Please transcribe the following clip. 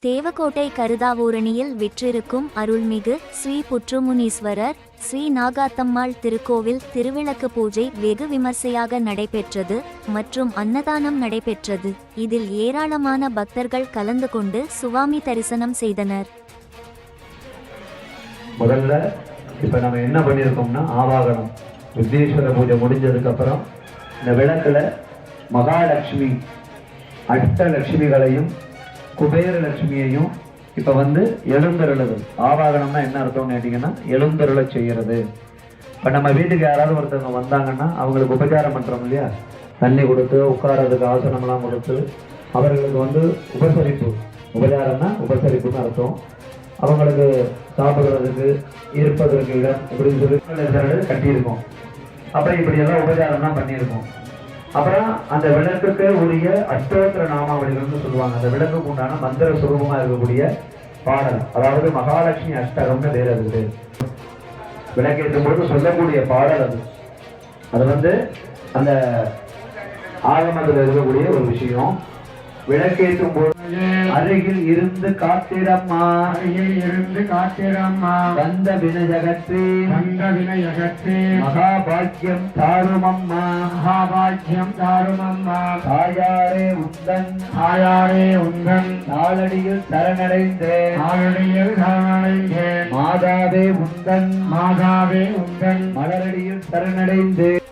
தேவக்கோட்டை கருதாவூரணியில் விற்றிருக்கும் அருள்மிகு ஸ்ரீ புற்றுமுனீஸ்வரர் ஸ்ரீ நாகாத்தம்மாள் திருக்கோவில் திருவிளக்கு பூஜை வெகு விமர்சையாக நடைபெற்றது மற்றும் அன்னதானம் நடைபெற்றது. இதில் ஏராளமான பக்தர்கள் கலந்து கொண்டு சுவாமி தரிசனம் செய்தனர். முதல்ல இப்ப நம்ம என்ன பண்ணியிருக்கோம்னா ஆவாகனம் விக்னேஸ்வர பூஜை முடிஞ்சதுக்கு அப்புறம் இந்த விளக்குல மகாலட்சுமி அஷ்டலட்சுமிகளையும் குபேர லட்சுமியையும் இப்ப எழுந்தருளது. ஆவாகனம்னா என்ன அர்த்தம்னு கேட்டீங்கன்னா எழுந்தருளை செய்யறது. இப்ப நம்ம வீட்டுக்கு யாராவது ஒருத்தவங்க வந்தாங்கன்னா அவங்களுக்கு உபச்சாரம் பண்றோம் இல்லையா, தண்ணி கொடுத்து உட்காரதுக்கு ஆசனம்லாம் கொடுத்து அவர்களுக்கு உபசரிப்பு. உபச்சாரம்னா உபசரிப்புன்னு அர்த்தம். அவங்களுக்கு சாப்பிடுறதுக்கு இருப்பதற்கு இடம் இப்படின்னு சொல்லி கட்டியிருக்கோம். அப்புறம் இப்படி எல்லாம் உபச்சாரம்லாம் பண்ணியிருக்கோம். அப்புறம் அந்த விளக்குக்கு உரிய அஷ்டோத்திர நாமாவளிகள்னு சொல்லுவாங்க. அந்த விளக்குக்கு உண்டான மந்திர சுரூபமா இருக்கக்கூடிய பாடல், அதாவது மகாலட்சுமி அஷ்டகம்னு வேற இருக்குது. விளக்கேற்றும் பொழுது சொல்லக்கூடிய பாடல் அது அந்த ஆகமத்தில் இருக்கக்கூடிய ஒரு விஷயம். விளக்கேற்றும் போது அருகில் இருந்து காத்திரம்மா, அருகில் இருந்து காத்திரம்மா, வந்த வினயகத்தே, வந்த வினயகத்தே, மகாபாக்கியம் தாருமம்மா, மகாபாக்கியம் தாருமம்மா, தாயாரே உந்தன், தாயாரே உந்தன், நாளடியில் சரணடைந்தேன், நாளடியில் சரணடைந்தேன், மாதாவே உந்தன், மாதாவே உந்தன், மலரடியில் சரணடைந்தேன்.